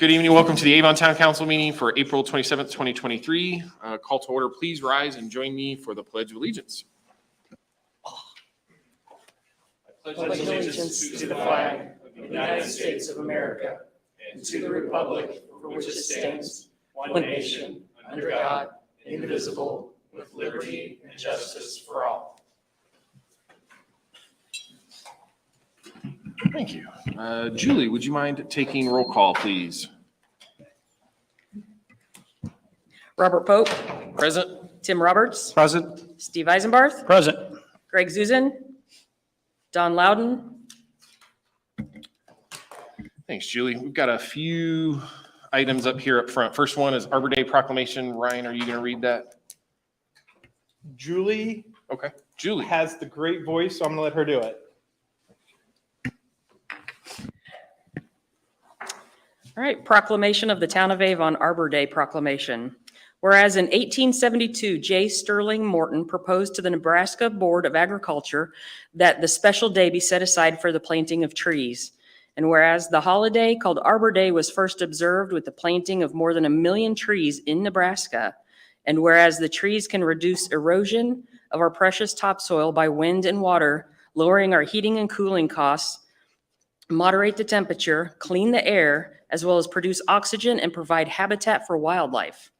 Good evening. Welcome to the Avon Town Council meeting for April 27th, 2023. Call to order. Please rise and join me for the Pledge of Allegiance. I pledge allegiance to the flag of the United States of America and to the republic for which it stands, one nation, under God, indivisible, with liberty and justice for all. Thank you. Julie, would you mind taking roll call, please? Robert Pope. Present. Tim Roberts. Present. Steve Eisenbarth. Present. Greg Zuzan. Don Loudon. Thanks, Julie. We've got a few items up here up front. First one is Arbor Day proclamation. Ryan, are you going to read that? Julie Okay. Julie has the great voice, so I'm going to let her do it. All right, proclamation of the Town of Avon Arbor Day proclamation. Whereas in 1872, J. Sterling Morton proposed to the Nebraska Board of Agriculture that the special day be set aside for the planting of trees. And whereas the holiday called Arbor Day was first observed with the planting of more than 1 million trees in Nebraska. And whereas the trees can reduce erosion of our precious topsoil by wind and water, lowering our heating and cooling costs, moderate the temperature, clean the air, as well as produce oxygen and provide habitat for wildlife.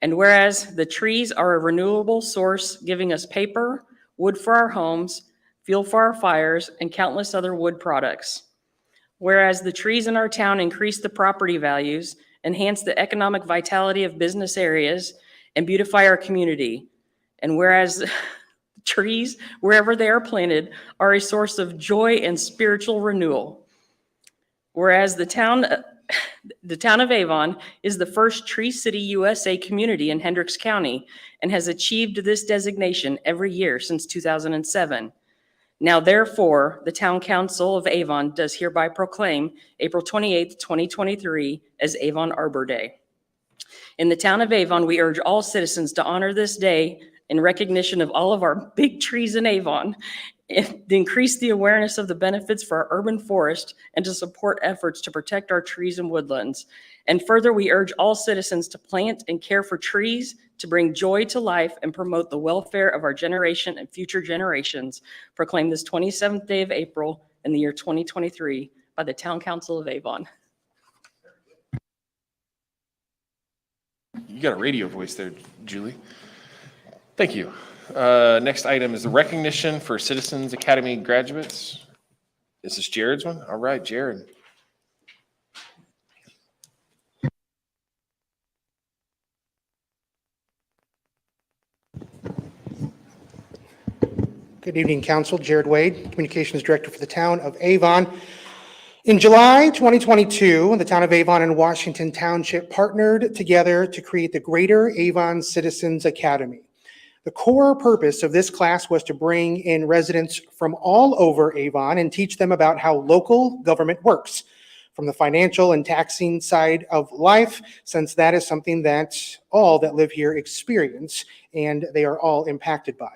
And whereas the trees are a renewable source, giving us paper, wood for our homes, fuel for our fires, and countless other wood products. Whereas the trees in our town increase the property values, enhance the economic vitality of business areas, and beautify our community. And whereas trees, wherever they are planted, are a source of joy and spiritual renewal. Whereas the town of Avon is the first Tree City USA community in Hendricks County and has achieved this designation every year since 2007. Now, therefore, the Town Council of Avon does hereby proclaim April 28th, 2023 as Avon Arbor Day. In the Town of Avon, we urge all citizens to honor this day in recognition of all of our big trees in Avon, and to increase the awareness of the benefits for our urban forest and to support efforts to protect our trees and woodlands. And further, we urge all citizens to plant and care for trees to bring joy to life and promote the welfare of our generation and future generations. Proclaim this 27th day of April in the year 2023 by the Town Council of Avon. You got a radio voice there, Julie. Thank you. Next item is the recognition for Citizens Academy graduates. Is this Jared's one? All right, Jared. Good evening, Council. Jared Wade, Communications Director for the Town of Avon. In July 2022, the Town of Avon and Washington Township partnered together to create the Greater Avon Citizens Academy. The core purpose of this class was to bring in residents from all over Avon and teach them about how local government works, from the financial and taxing side of life, since that is something that all that live here experience and they are all impacted by.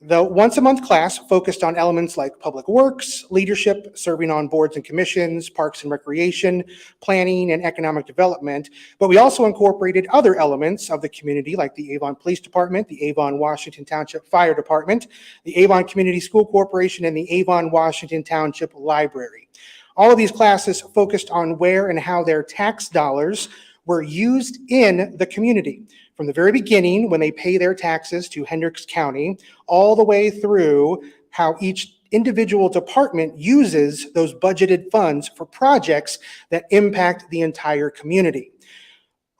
The once-a-month class focused on elements like public works, leadership, serving on boards and commissions, parks and recreation, planning, and economic development. But we also incorporated other elements of the community like the Avon Police Department, the Avon Washington Township Fire Department, the Avon Community School Corporation, and the Avon Washington Township Library. All of these classes focused on where and how their tax dollars were used in the community. From the very beginning, when they pay their taxes to Hendricks County, all the way through how each individual department uses those budgeted funds for projects that impact the entire community.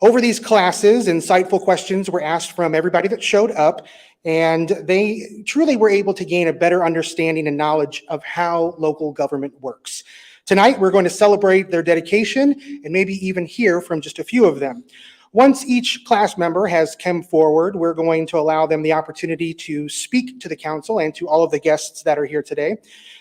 Over these classes, insightful questions were asked from everybody that showed up, and they truly were able to gain a better understanding and knowledge of how local government works. Tonight, we're going to celebrate their dedication and maybe even hear from just a few of them. Once each class member has come forward, we're going to allow them the opportunity to speak to the council and to all of the guests that are here today.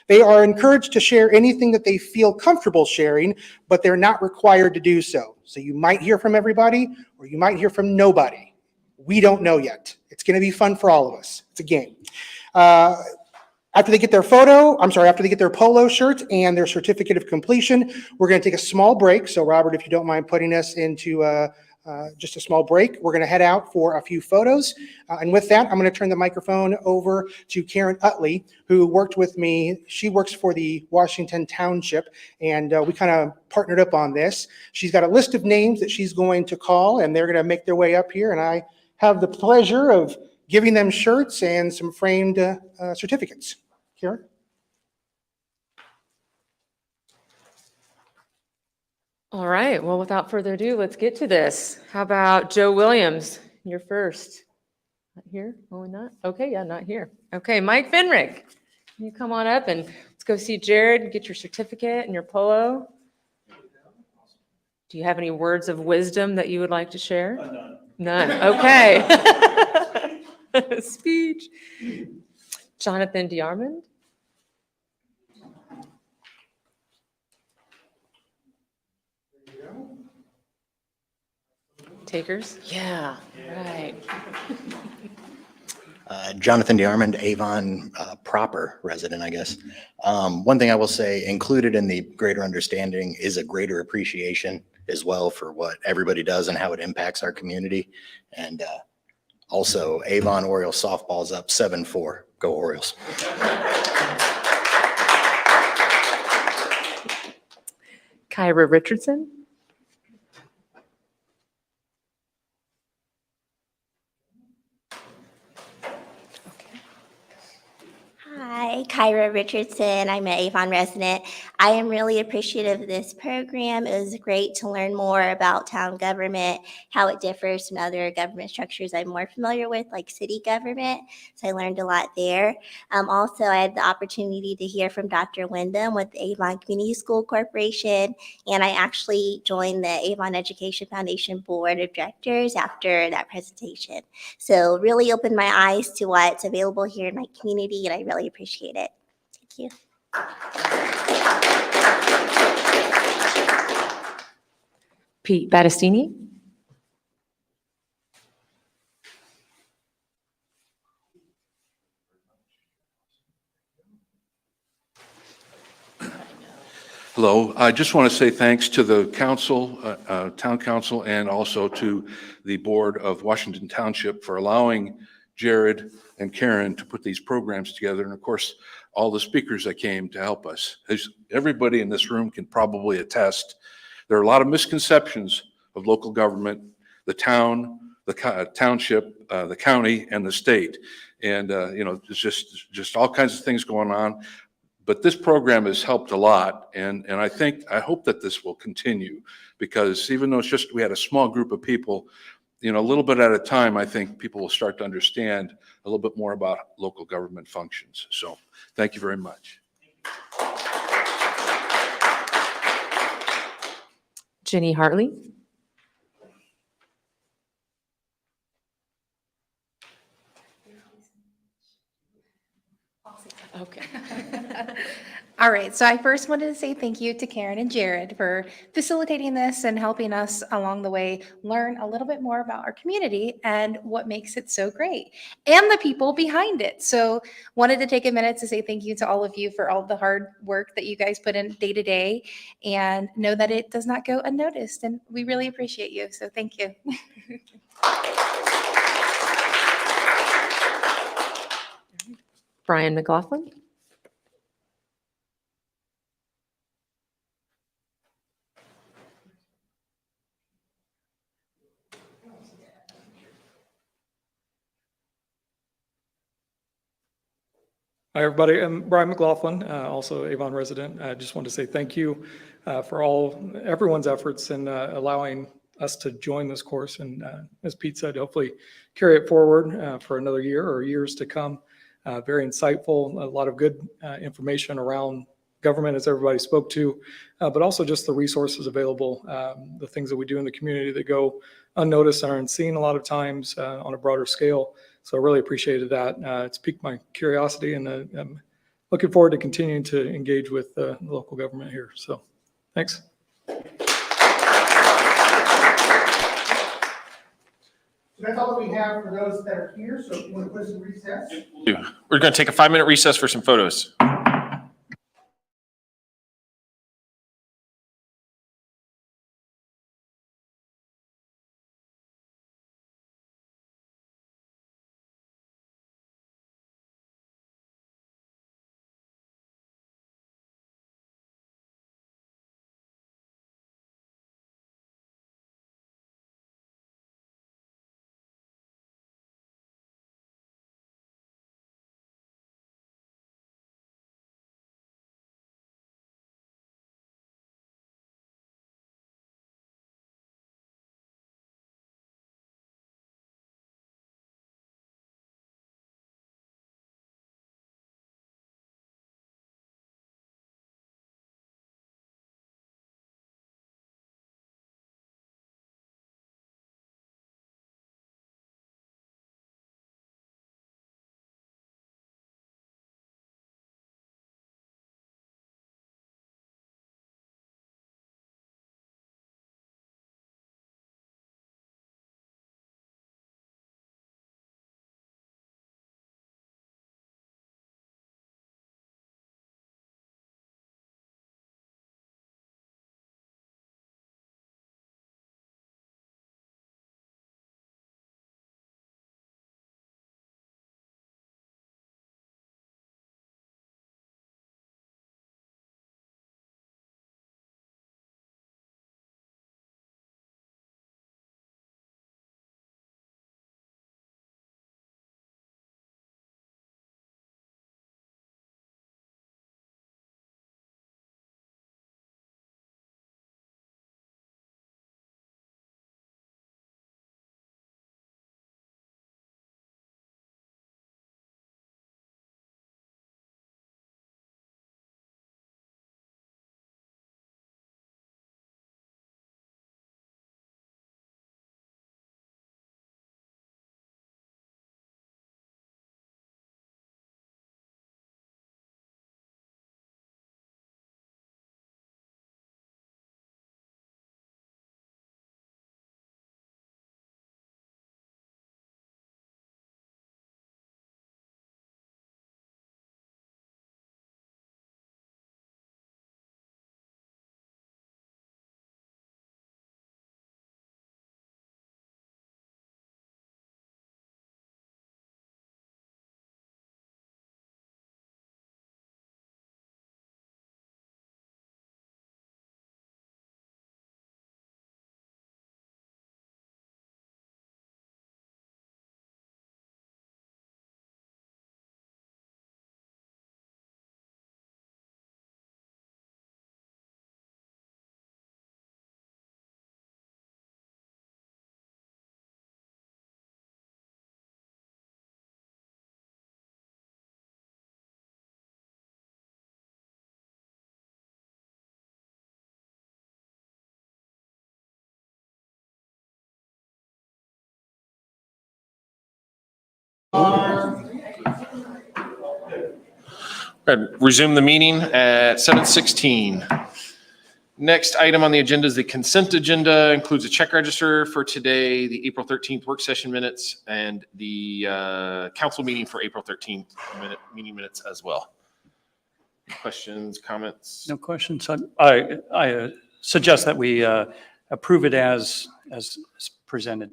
They are encouraged to share anything that they feel comfortable sharing, but they're not required to do so. So you might hear from everybody or you might hear from nobody. We don't know yet. It's going to be fun for all of us. It's a game. After they get their polo shirt and their certificate of completion, we're going to take a small break. So Robert, if you don't mind putting us into just a small break, we're going to head out for a few photos. And with that, I'm going to turn the microphone over to Karen Utley, who worked with me. She works for the Washington Township, and we kind of partnered up on this. She's got a list of names that she's going to call, and they're going to make their way up here. And I have the pleasure of giving them shirts and some framed certificates. Karen? All right, well, without further ado, let's get to this. How about Joe Williams? You're first. Not here? Oh, not? Okay, yeah, not here. Okay, Mike Finrick, can you come on up and let's go see Jared and get your certificate and your polo? Do you have any words of wisdom that you would like to share? None. Okay. Speech. Jonathan DeArmond. Takers? Yeah, right. Jonathan DeArmond, Avon proper resident, I guess. One thing I will say, included in the greater understanding is a greater appreciation as well for what everybody does and how it impacts our community. And also, Avon Orioles softball's up 7-4. Go Orioles. Kyra Richardson. Hi, Kyra Richardson. I'm an Avon resident. I am really appreciative of this program. It was great to learn more about town government, how it differs from other government structures I'm more familiar with, like city government. So I learned a lot there. Also, I had the opportunity to hear from Dr. Wyndham with the Avon Community School Corporation, and I actually joined the Avon Education Foundation Board of Directors after that presentation. So really opened my eyes to what's available here in my community, and I really appreciate it. Thank you. Pete Battistini. Hello. I just want to say thanks to the council, town council, and also to the board of Washington Township for allowing Jared and Karen to put these programs together. And of course, all the speakers that came to help us. As everybody in this room can probably attest, there are a lot of misconceptions of local government, the town, the township, the county, and the state. And, it's just all kinds of things going on. But this program has helped a lot, and I hope that this will continue, because even though we had a small group of people, a little bit at a time, I think people will start to understand a little bit more about local government functions. So thank you very much. Jenny Hartley. Okay. All right, so I first wanted to say thank you to Karen and Jared for facilitating this and helping us along the way learn a little bit more about our community and what makes it so great and the people behind it. So wanted to take a minute to say thank you to all of you for all the hard work that you guys put in day to day, and know that it does not go unnoticed, and we really appreciate you. So thank you. Brian McLaughlin. Hi, everybody. I'm Brian McLaughlin, also Avon resident. I just want to say thank you for everyone's efforts in allowing us to join this course. And as Pete said, hopefully carry it forward for another year or years to come. Very insightful, a lot of good information around government, as everybody spoke to, but also just the resources available, the things that we do in the community that go unnoticed and aren't seen a lot of times on a broader scale. So I really appreciated that. It's piqued my curiosity, and I'm looking forward to continuing to engage with the local government here. So thanks. That's all the all we have for those that are here, so if you want to put us in recess. We're going to take a 5-minute recess for some photos. Resume the meeting at 7:16. Next item on the agenda is the consent agenda. Includes a check register for today, the April 13th work session minutes, and the council meeting for April 13th meeting minutes as well. Questions, comments? No questions. I suggest that we approve it as presented.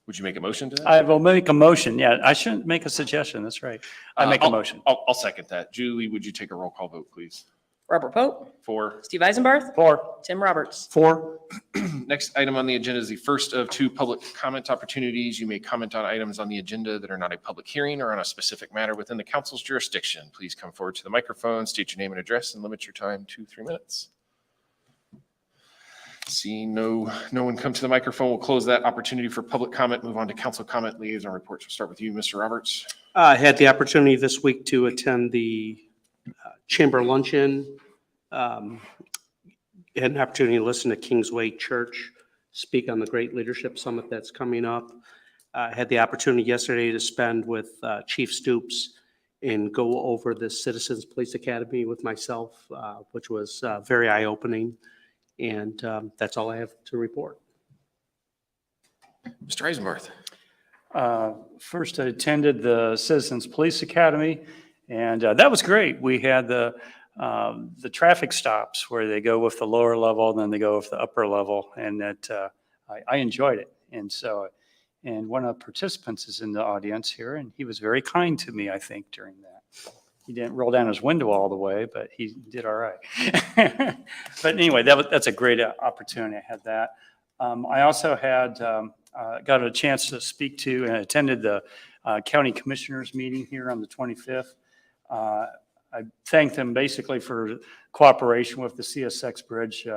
Would you make a motion to that? I will make a motion. Yeah, I shouldn't make a suggestion. That's right. I make a motion. I'll second that. Julie, would you take a roll call vote, please? Robert Pope, For Steve Eisenbarth, For. Tim Roberts. For. next item on the agenda is the first of 2 public comment opportunities. You may comment on items on the agenda that are not a public hearing or on a specific matter within the council's jurisdiction. Please come forward to the microphone, state your name and address, and limit your time to 3 minutes. Seeing no one come to the microphone, we'll close that opportunity for public comment, move on to council comment, liaison reports. We'll start with you, Mr. Roberts. I had the opportunity this week to attend the chamber luncheon. Had an opportunity to listen to Kingsway Church speak on the Great Leadership Summit that's coming up. Had the opportunity yesterday to spend with Chief Stoops and go over the Citizens Police Academy with myself, which was very eye-opening. And that's all I have to report. Mr. Eisenbarth. First, I attended the Citizens Police Academy, and that was great. We had the traffic stops where they go with the lower level, and then they go with the upper level, and that I enjoyed it. And so, and one of the participants is in the audience here, and he was very kind to me, I think, during that. He didn't roll down his window all the way, but he did all right. But anyway, that's a great opportunity. I had that. I also had got a chance to speak to and attended the county commissioners meeting here on the 25th. I thanked them basically for cooperation with the CSX Bridge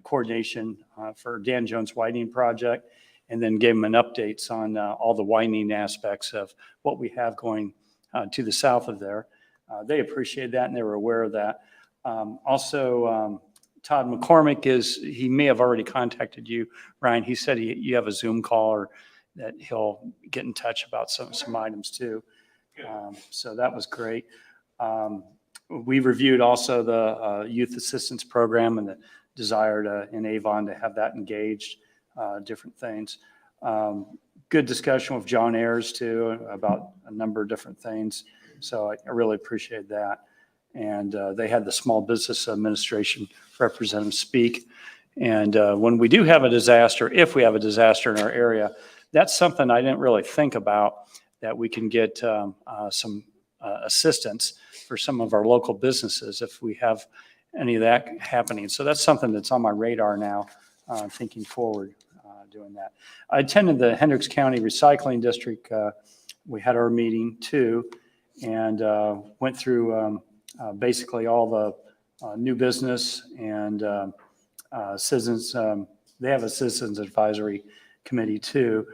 coordination for Dan Jones widening project, and then gave them an updates on all the widening aspects of what we have going to the south of there. They appreciated that and they were aware of that. Also, Todd McCormick he may have already contacted you, Ryan. He said you have a Zoom call or that he'll get in touch about some items too. So that was great. We reviewed also the youth assistance program and the desire in Avon to have that engaged, different things. Good discussion with John Ayers too about a number of different things. So I really appreciate that. And they had the Small Business Administration representative speak. And when we do have a disaster, if we have a disaster in our area, that's something I didn't really think about, that we can get some assistance for some of our local businesses if we have any of that happening. So that's something that's on my radar now, thinking forward, doing that. I attended the Hendricks County Recycling District. We had our meeting too, and went through basically all the new business and citizens. They have a citizens advisory committee too,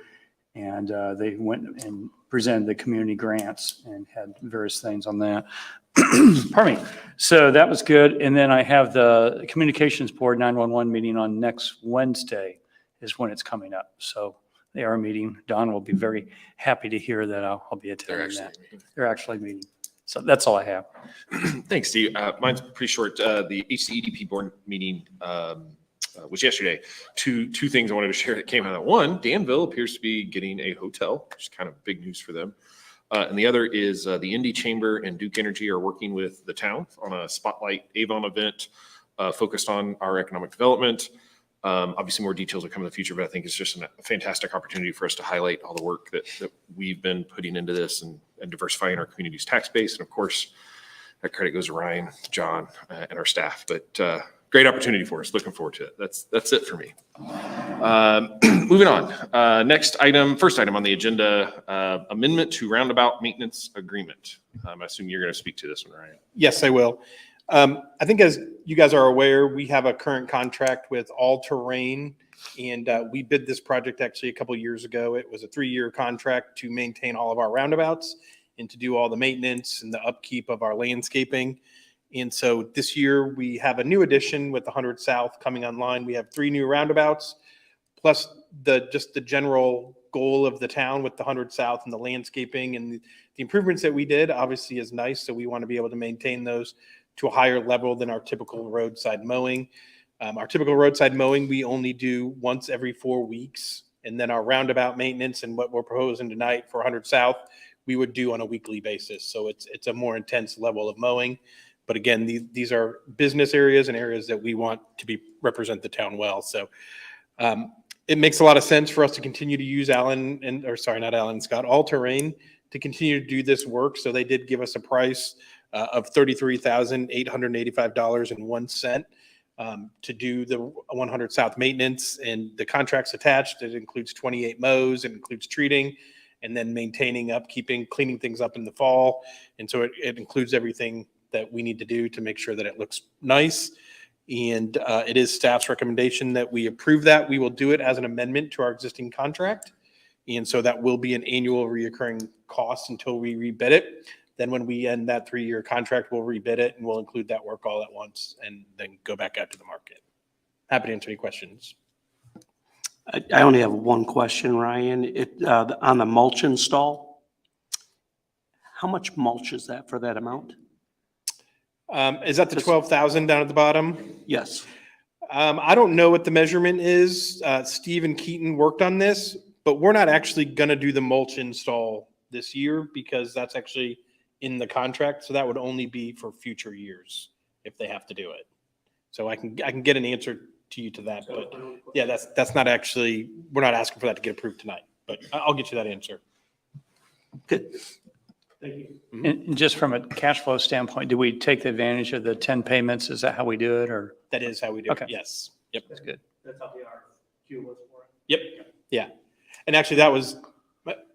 and they went and presented the community grants and had various things on that. Pardon me. So that was good. And then I have the Communications Board 911 meeting on next Wednesday is when it's coming up. So they are meeting. Don will be very happy to hear that I'll be attending that. They're actually meeting. So that's all I have. Thanks, Steve. Mine's pretty short. The HCEDP board meeting was yesterday. Two things I wanted to share that came out of that. One, Danville appears to be getting a hotel, which is kind of big news for them. And the other is the Indy Chamber and Duke Energy are working with the town on a Spotlight Avon event focused on our economic development. Obviously, more details will come in the future, but I think it's just a fantastic opportunity for us to highlight all the work that we've been putting into this and diversifying our community's tax base. And of course, that credit goes to Ryan, John, and our staff. But great opportunity for us. Looking forward to it. That's it for me. Moving on. Next item, first item on the agenda, amendment to roundabout maintenance agreement. I assume you're going to speak to this one, Ryan. Yes, I will. I think as you guys are aware, we have a current contract with All Terrain, and we bid this project actually a couple of years ago. It was a 3-year contract to maintain all of our roundabouts and to do all the maintenance and the upkeep of our landscaping. And so this year we have a new addition with the 100 South coming online. We have 3 new roundabouts, plus just the general goal of the town with the 100 South and the landscaping and the improvements that we did obviously is nice. So we want to be able to maintain those to a higher level than our typical roadside mowing. Our typical roadside mowing, we only do once every 4 weeks. And then our roundabout maintenance and what we're proposing tonight for 100 South, we would do on a weekly basis. So it's a more intense level of mowing. But again, these are business areas and areas that we want to represent the town well. So it makes a lot of sense for us to continue to use Scott All Terrain to continue to do this work. So they did give us a price of $33,885.01 to do the 100 South maintenance, and the contract's attached. It includes 28 mows, it includes treating, and then maintaining, upkeeping, cleaning things up in the fall. And so it includes everything that we need to do to make sure that it looks nice. And it is staff's recommendation that we approve that. We will do it as an amendment to our existing contract. And so that will be an annual reoccurring cost until we rebid it. Then when we end that 3-year contract, we'll rebid it and we'll include that work all at once and then go back out to the market. Happy to answer any questions. I only have one question, Ryan. On the mulch install, how much mulch is that for that amount? Is that the 12,000 down at the bottom? Yes. I don't know what the measurement is. Steve and Keaton worked on this, but we're not actually going to do the mulch install this year because that's actually in the contract. So that would only be for future years if they have to do it. So I can get an answer to you to that, but yeah, that's not actually, we're not asking for that to get approved tonight, but I'll get you that answer. Good. Thank you. And just from a cash flow standpoint, do we take the advantage of the 10 payments? Is that how we do it, or? That is how we do it. Okay. Yes. Yep. That's good. That's how the RFQ was for it. Yep. Yeah. And actually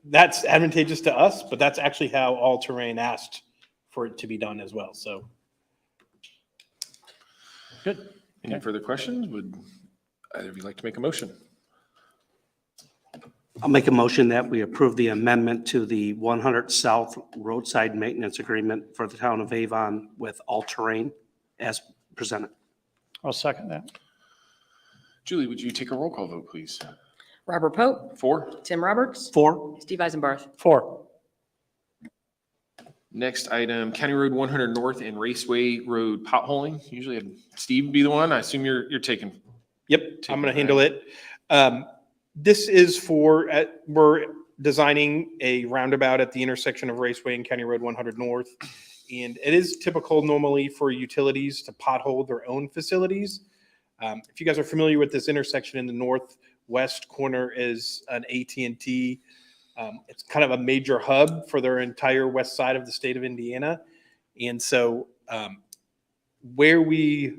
that's advantageous to us, but that's actually how All Terrain asked for it to be done as well. So. Good. Any further questions? Would either of you like to make a motion? I'll make a motion that we approve the amendment to the 100 South roadside maintenance agreement for the town of Avon with All Terrain as presented. I'll second that. Julie, would you take a roll call vote, please? Robert Pope, 4. Tim Roberts, 4. Steve Eisenbarth. 4. Next item, County Road 100 North and Raceway Road potholing. Usually have Steve be the one. I assume you're taking. Yep, I'm going to handle it. This is for, we're designing a roundabout at the intersection of Raceway and County Road 100 North. And it is typical normally for utilities to pothole their own facilities. If you guys are familiar with this intersection in the northwest corner is an AT&T. It's kind of a major hub for their entire west side of the state of Indiana. And so where we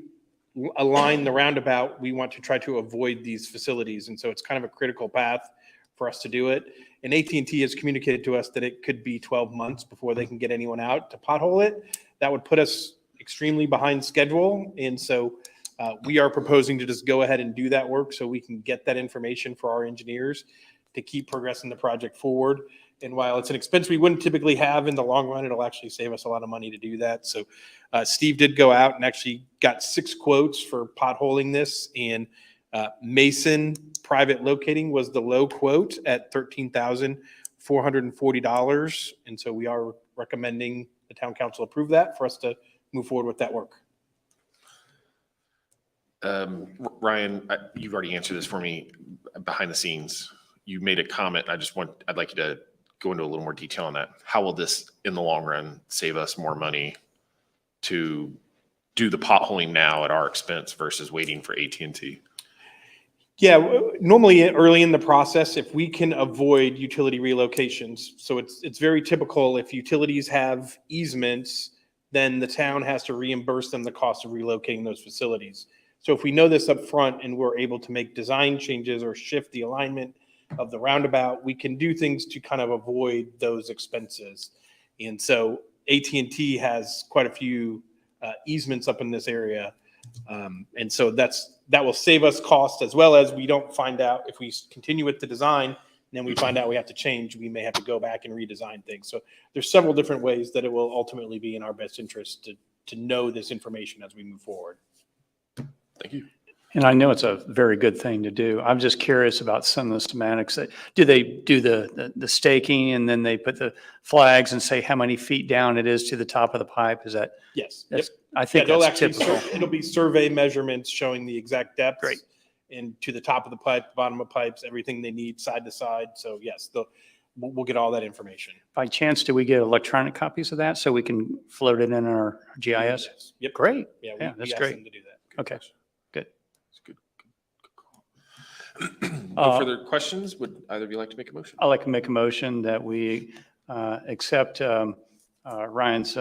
align the roundabout, we want to try to avoid these facilities. And so it's kind of a critical path for us to do it. And AT&T has communicated to us that it could be 12 months before they can get anyone out to pothole it. That would put us extremely behind schedule. And so we are proposing to just go ahead and do that work so we can get that information for our engineers to keep progressing the project forward. And while it's an expense we wouldn't typically have in the long run, it'll actually save us a lot of money to do that. So Steve did go out and actually got 6 quotes for potholing this. And Mason Private Locating was the low quote at $13,440. And so we are recommending the town council approve that for us to move forward with that work. Ryan, you've already answered this for me behind the scenes. You made a comment. I'd like you to go into a little more detail on that. How will this, in the long run, save us more money to do the potholing now at our expense versus waiting for AT&T? Yeah, normally early in the process, if we can avoid utility relocations, so it's very typical if utilities have easements, then the town has to reimburse them the cost of relocating those facilities. So if we know this up front and we're able to make design changes or shift the alignment of the roundabout, we can do things to kind of avoid those expenses. And so AT&T has quite a few easements up in this area. And so that will save us cost, as well as we don't find out if we continue with the design and then we find out we have to change, we may have to go back and redesign things. So there's several different ways that it will ultimately be in our best interest to know this information as we move forward. Thank you. And I know it's a very good thing to do. I'm just curious about some of the semantics. Do they do the staking and then they put the flags and say how many feet down it is to the top of the pipe? Is that? Yes. That's, I think they'll that's actually typical. it'll be survey measurements showing the exact depth. Great. And to the top of the pipe, bottom of pipes, everything they need side to side. So yes, we'll get all that information. By chance, do we get electronic copies of that so we can float it in our GIS? Yes. Yep. Great. Yeah, Yeah, we that's asked great. them to do that. Okay. Good. Good call. No further questions? Would either of you like to make a motion? I'd like to make a motion that we accept Ryan's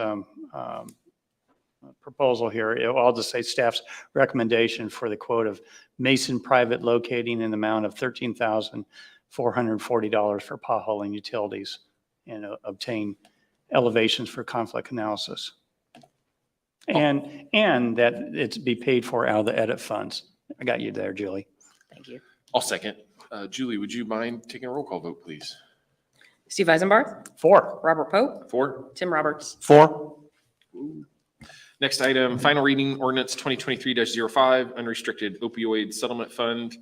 proposal here. I'll just say staff's recommendation for the quote of Mason Private Locating in the amount of $13,440 for potholing utilities and obtain elevations for conflict analysis. And that it's be paid for out of the edit funds. I got you there, Julie. Thank you. I'll second. Julie, would you mind taking a roll call vote, please? Steve Eisenbarth, 4. Robert Pope, 4. Tim Roberts. 4. Next item, final reading ordinance 2023-05, unrestricted opioid settlement fund.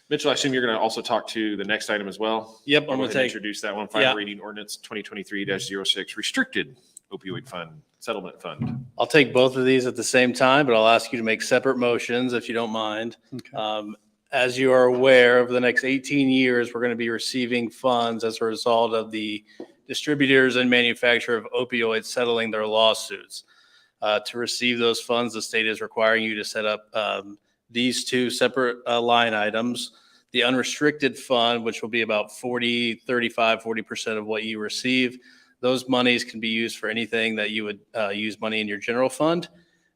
Mitchell, I assume you're going to also talk to the next item as well? Yep, I'll I'm go going ahead to and take, introduce that one. Final reading ordinance 2023-06, restricted opioid fund, settlement fund. I'll take both of these at the same time, but I'll ask you to make separate motions if you don't mind. Okay. as you are aware, over the next 18 years, we're going to be receiving funds as a result of the distributors and manufacturer of opioids settling their lawsuits. To receive those funds, the state is requiring you to set up these two separate line items. The unrestricted fund, which will be about 40% of what you receive, those monies can be used for anything that you would use money in your general fund.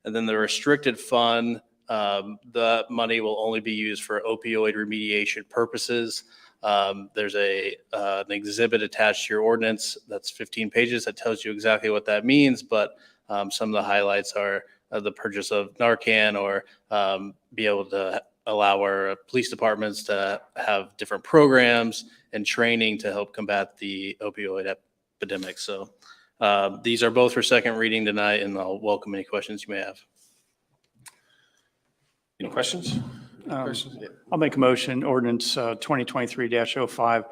And then the restricted fund, the money will only be used for opioid remediation purposes. There's an exhibit attached to your ordinance that's 15 pages that tells you exactly what that means, but some of the highlights are the purchase of Narcan, or be able to allow our police departments to have different programs and training to help combat the opioid epidemic. So these are both for second reading tonight, and I'll welcome any questions you may have. Any questions? Yeah. I'll make a motion, ordinance 2023-05,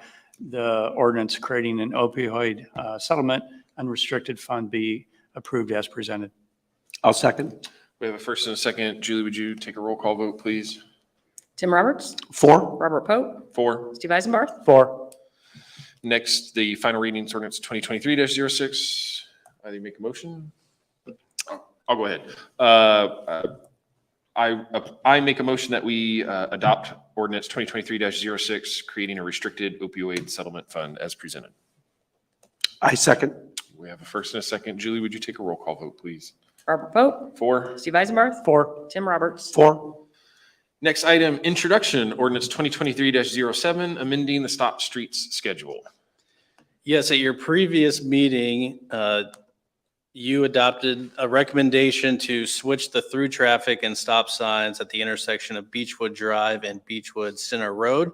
the ordinance creating an opioid settlement unrestricted fund be approved as presented. I'll second. We have a first and a second. Julie, would you take a roll call vote, please? Tim Roberts, 4. Robert Pope, 4. Steve Eisenbarth, 4. Next, the final readings, ordinance 2023-06. Either make a motion. I'll go ahead. I make a motion that we adopt ordinance 2023-06, creating a restricted opioid settlement fund as presented. I second. We have a first and a second. Julie, would you take a roll call vote, please? Robert Pope, 4. Steve Eisenbarth, 4. Tim Roberts, 4. Next item, introduction, ordinance 2023-07, amending the stop streets schedule. Yes, at your previous meeting, you adopted a recommendation to switch the through traffic and stop signs at the intersection of Beechwood Drive and Beechwood Center Road.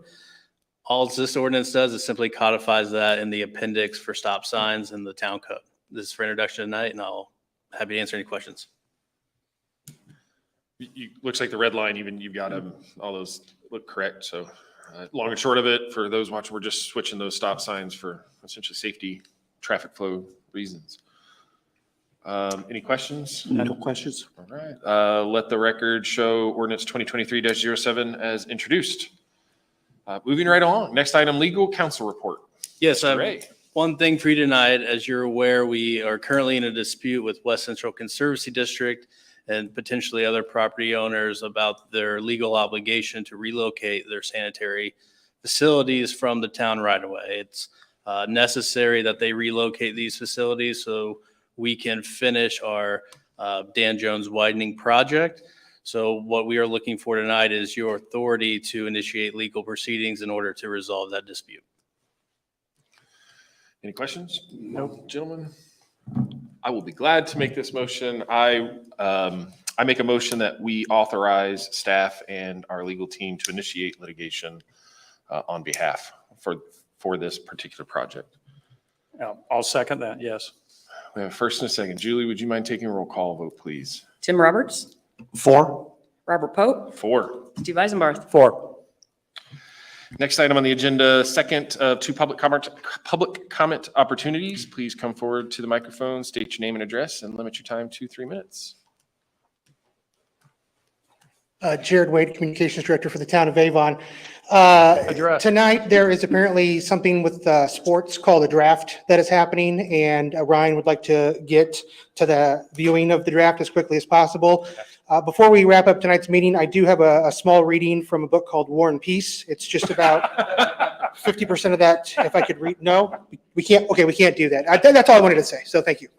All this ordinance does is simply codifies that in the appendix for stop signs in the town code. This is for introduction tonight, and I'll be happy to answer any questions. Looks like the red line, even you've got them, all those look correct. So long and short of it, for those watching, we're just switching those stop signs for essentially safety, traffic flow reasons. Any questions? No questions. All right. Let the record show ordinance 2023-07 as introduced. Moving right along. Next item, legal counsel report. Yes, I Ray. have one thing for you tonight. As you're aware, we are currently in a dispute with West Central Conservancy District and potentially other property owners about their legal obligation to relocate their sanitary facilities from the town right away. It's necessary that they relocate these facilities so we can finish our Dan Jones widening project. So what we are looking for tonight is your authority to initiate legal proceedings in order to resolve that dispute. Any questions? No, gentlemen. I will be glad to make this motion. I make a motion that we authorize staff and our legal team to initiate litigation on behalf for this particular project. I'll second that, yes. We have a first and a second. Julie, would you mind taking a roll call vote, please? Tim Roberts, 4. Robert Pope, 4. Steve Eisenbarth, 4. Next item on the agenda, second of two public comment opportunities. Please come forward to the microphone, state your name and address, and limit your time to 3 minutes. Jared Wade, Communications Director for the town of Avon. Tonight, there is apparently something with sports called a draft that is happening, and Ryan would like to get to the viewing of the draft as quickly as possible. Before we wrap up tonight's meeting, I do have a small reading from a book called War and Peace. It's just about 50% of that, if I could read. No, we can't. Okay, we can't do that. That's all I wanted to say, so thank you.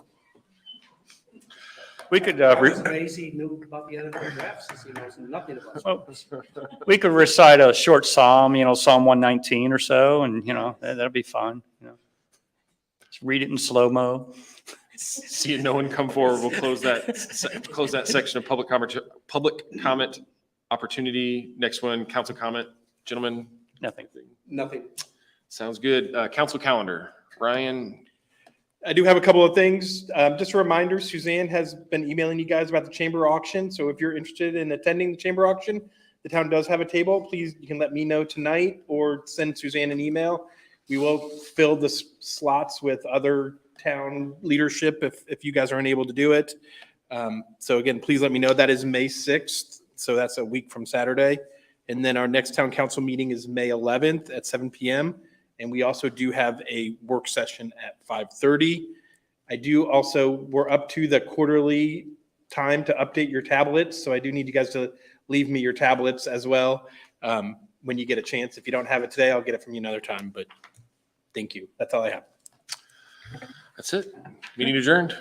We could, Amazing, knew about the other drafts, he knows nothing about. we could recite a short psalm, Psalm 119 or so, and, that'd be fun. Just read it in slow-mo. Seeing no one come forward, we'll close that section of public comment opportunity. Next one, council comment. Gentlemen? Nothing. Sounds good. Council calendar. Ryan? I do have a couple of things. Just a reminder, Suzanne has been emailing you guys about the chamber auction. So if you're interested in attending the chamber auction, the town does have a table. Please, you can let me know tonight or send Suzanne an email. We will fill the slots with other town leadership if you guys are unable to do it. So again, please let me know. That is May 6th. So that's a week from Saturday. And then our next town council meeting is May 11th at 7 PM. And we also do have a work session at 5:30. I do also, we're up to the quarterly time to update your tablets. So I do need you guys to leave me your tablets as well when you get a chance. If you don't have it today, I'll get it from you another time, but thank you. That's all I have. That's it. Meeting adjourned.